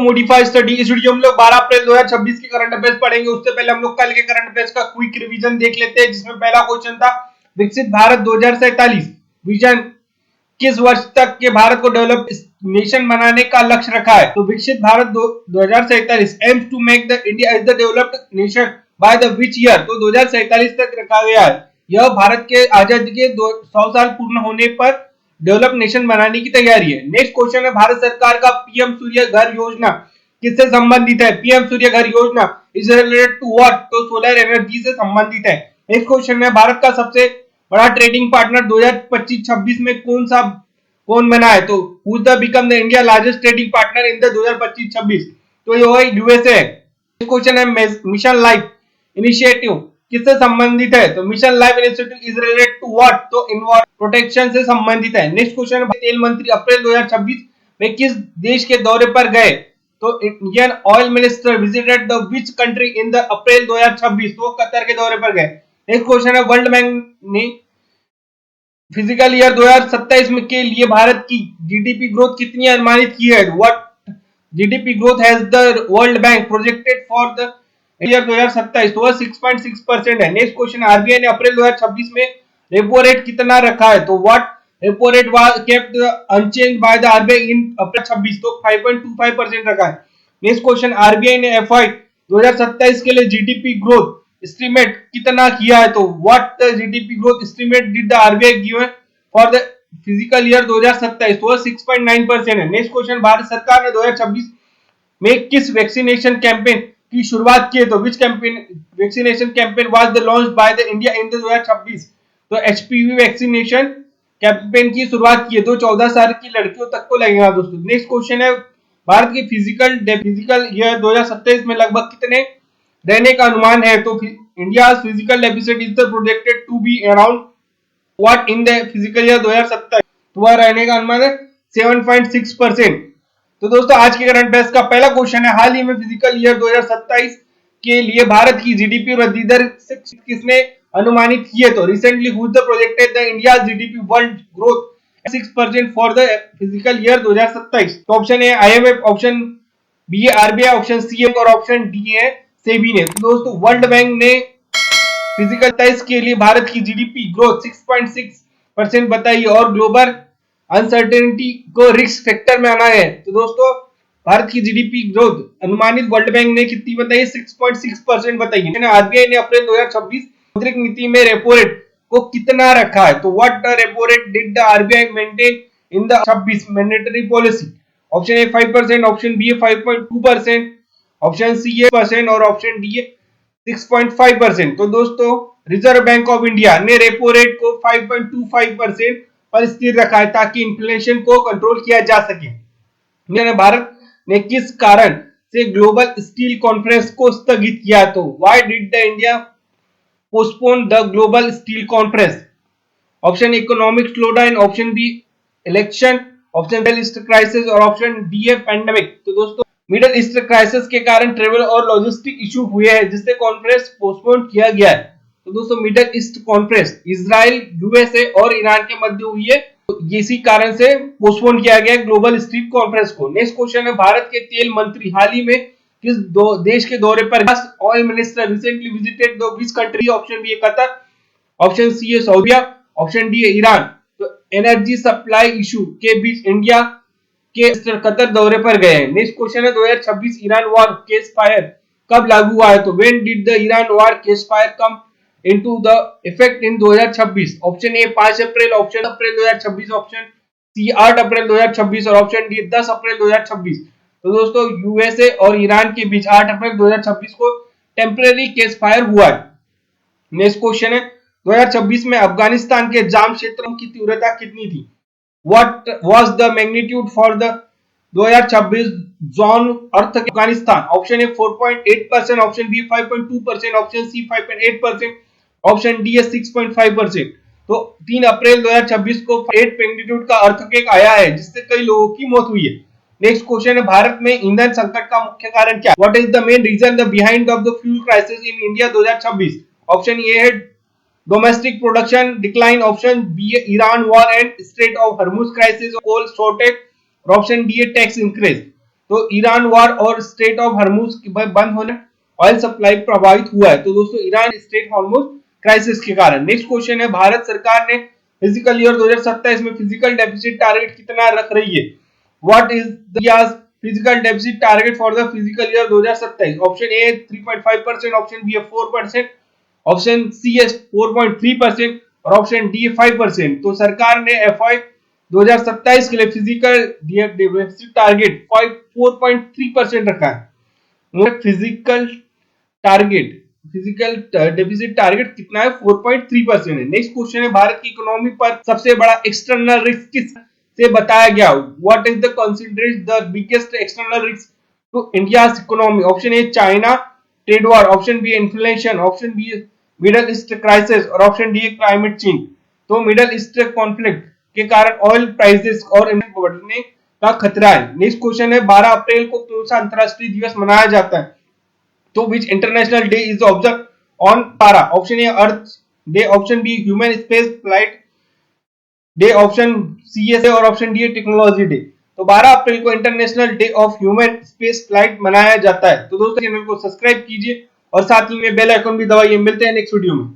Modified study. इस video में हम लोग 12 अप्रैल 2026 के करंट अफेयर्स पढ़ेंगे। उससे पहले हम लोग कल के करंट अफेयर्स का क्विक रिवीजन देख लेते हैं, जिसमें पहला क्वेश्चन था विकसित भारत 2047 विजन किस वर्ष तक के भारत को डेवलप नेशन बनाने का लक्ष्य रखा है। तो Viksit Bharat 2047 aims to make the India as the developed nation by the which year. तो 2047 तक रखा गया है। यह भारत के आजादी के 100 साल पूर्ण होने पर डेवलप नेशन बनाने की तैयारी है। नेक्स्ट क्वेश्चन है भारत सरकार का पीएम सूर्य घर योजना किससे संबंधित है। पीएम सूर्य घर योजना इज रिलेटेड टू व्हाट। तो सोलर एनर्जी से संबंधित है। नेक्स्ट क्वेश्चन है भारत का सबसे बड़ा ट्रेडिंग पार्टनर 2025-26 में कौन बना है। तो who the become the India largest trading partner in the 2025-26। तो ये यूएसए है। नेक्स्ट क्वेश्चन है मिशन लाइफ इनिशिएटिव किससे संबंधित है। तो mission life initiative is related to what. तो इन्वायरमेंट प्रोटेक्शन से संबंधित है। नेक्स्ट क्वेश्चन है तेल मंत्री अप्रैल 2026 में किस देश के दौरे पर गए। तो Indian oil minister visited the which country in the April 2026। तो कतर के दौरे पर गए। नेक्स्ट क्वेश्चन है वर्ल्ड बैंक ने फिजिकल ईयर 2027 में के लिए भारत की जीडीपी ग्रोथ कितनी अनुमानित की है। What GDP growth has the world bank projected for the year 2027। तो 6.6% है। नेक्स्ट क्वेश्चन आरबीआई ने अप्रैल 2026 में रेपो रेट कितना रखा है। तो what repo rate was kept unchange by the RBI in April 26। तो 5.25% रखा है। नेक्स्ट क्वेश्चन आरबीआई ने एफआई 2027 के लिए जीडीपी ग्रोथ एस्टीमेट कितना किया है। तो what the GDP growth estimate did the RBI given for the physical year 2027। तो 6.9% है। नेक्स्ट क्वेश्चन भारत सरकार ने 2026 में किस वैक्सीनेशन कैंपेन की शुरुआत की है। तो which campaign vaccination campaign was the launched by the India in 2026। तो एचपीवी वैक्सीनेशन कैंपेन की शुरुआत की है। तो 14 साल की लड़कियों तक को लगेगा दोस्तों। नेक्स्ट क्वेश्चन है भारत की फिजिकल ईयर 2027 में लगभग कितने रहने का अनुमान है। तो India physical deficit is projected to be around what in the physical year 2027। तो वह रहने का अनुमान है 7.6%। तो दोस्तों आज के करंट अफेयर्स का पहला क्वेश्चन है हाल ही में फिजिकल ईयर 2027 के लिए भारत की जीडीपी वृद्धि दर किसने अनुमानित की है। तो recently who the projected the India GDP world growth 6% for the physical year 2027। तो option A IMF, option B है आरबीआई, ऑप्शन सी है और ऑप्शन डी है सेबी ने। तो दोस्तों वर्ल्ड बैंक ने फिजिकल 27 के लिए भारत की जीडीपी ग्रोथ 6.6% बताई और ग्लोबल अनसर्टेनिटी को रिस्क फैक्टर में आना है। तो दोस्तों भारत की जीडीपी ग्रोथ अनुमानित वर्ल्ड बैंक ने कितनी बताई 6.6% बताई है। आरबीआई ने अप्रैल 2026 मौद्रिक नीति में रेपो रेट को कितना रखा है। तो what the repo rate did the RBI maintain in the 26 mandatory policy. Option A 5%, option B 5.2%, option C है 5% और ऑप्शन डी है 6.5%। तो दोस्तों रिजर्व बैंक ऑफ इंडिया ने रेपो रेट को 5.25% पर स्थिर रखा है ताकि इन्फ्लेशन को कंट्रोल किया जा सके। भारत ने किस कारण से ग्लोबल स्टील कॉन्फ्रेंस को स्थगित किया। तो why did the India postpone the global steel conference. Option economic slowdown, option B election, option middle east crisis और ऑप्शन डी है पैंडेमिक। तो दोस्तों मिडिल ईस्ट क्राइसिस के कारण ट्रेवल और लॉजिस्टिक इशू हुए हैं जिससे कॉन्फ्रेंस पोस्टपोन किया गया है। तो दोस्तों middle east conference Israel, USA और ईरान के मध्य हुई है। तो इसी कारण से पोस्टपोन किया गया ग्लोबल स्टील कॉन्फ्रेंस को। नेक्स्ट क्वेश्चन है भारत के तेल मंत्री हाल ही में किस देश के दौरे पर। Oil minister recently visited the which country. Option B है कतर, ऑप्शन सी है सऊदी, ऑप्शन डी है ईरान। तो एनर्जी सप्लाई इशू के बीच इंडिया के कतर दौरे पर गए हैं। नेक्स्ट क्वेश्चन है 2026 ईरान वॉर केस फायर कब लागू हुआ है। तो when did the Iran war ceasefire come into the effect in 2026। Option A 5 April, option April 2026, option C 8 April 2026 और ऑप्शन डी 10 अप्रैल 2026। तो दोस्तों यूएसए और ईरान के बीच 8 अप्रैल 2026 को टेम्परेरी केस फायर हुआ है। नेक्स्ट क्वेश्चन है 2026 में अफगानिस्तान के जाम क्षेत्रों की तीव्रता कितनी थी। What was the magnitude for the 2026 zone earth Afghanistan. Option A 4.8%, option B 5.2%, option C 5.8%, option D 6.5%। तो 3 अप्रैल 2026 को 8 मैग्नीट्यूड का अर्थक्वेक आया है जिससे कई लोगों की मौत हुई है। नेक्स्ट क्वेश्चन है भारत में ईंधन संकट का मुख्य कारण क्या है। What is the main reason the behind of the fuel crisis in India 2026। Option A है domestic production decline, option B है Iran war and strait of Hormuz crisis, coal shortage और ऑप्शन डी है tax increase. तो Iran war और strait of Hormuz बंद होने oil supply प्रभावित हुआ है। तो दोस्तों ईरान स्ट्रेट हॉर्मुज क्राइसिस के कारण। नेक्स्ट क्वेश्चन है, भारत सरकार ने फिजिकल ईयर 2027 में फिजिकल डेफिसिट टारगेट कितना रख रही है? What is the physical deficit target for the physical year 2027? Option A 3.5%, option B 4%, option C है 4.3% और ऑप्शन डी 5%। तो सरकार ने एफआई 2027 के लिए फिजिकल डेफिसिट टारगेट 4.3% रखा है। फिजिकल डेफिसिट टारगेट कितना है? 4.3% है। नेक्स्ट क्वेश्चन है, भारत की इकोनॉमी पर सबसे बड़ा एक्सटर्नल रिस्क किस से बताया गया? What is the considered the biggest external risk to India's economy? Option A China trade war, option B inflation, option B middle east crisis और ऑप्शन डी क्लाइमेट चेंज। तो middle east conflict के कारण oil prices और बढ़ने का खतरा है। Next question है, 12 अप्रैल को कौन सा अंतरराष्ट्रीय दिवस मनाया जाता है? तो which international day is observe on 12? Option A earth day, option B human space flight day, option C है और ऑप्शन डी टेक्नोलॉजी डे। तो 12 अप्रैल को international day of human space flight मनाया जाता है। तो दोस्तों चैनल को सब्सक्राइब कीजिए और साथ ही में बेल आइकन भी दबाइए। मिलते हैं नेक्स्ट वीडियो में।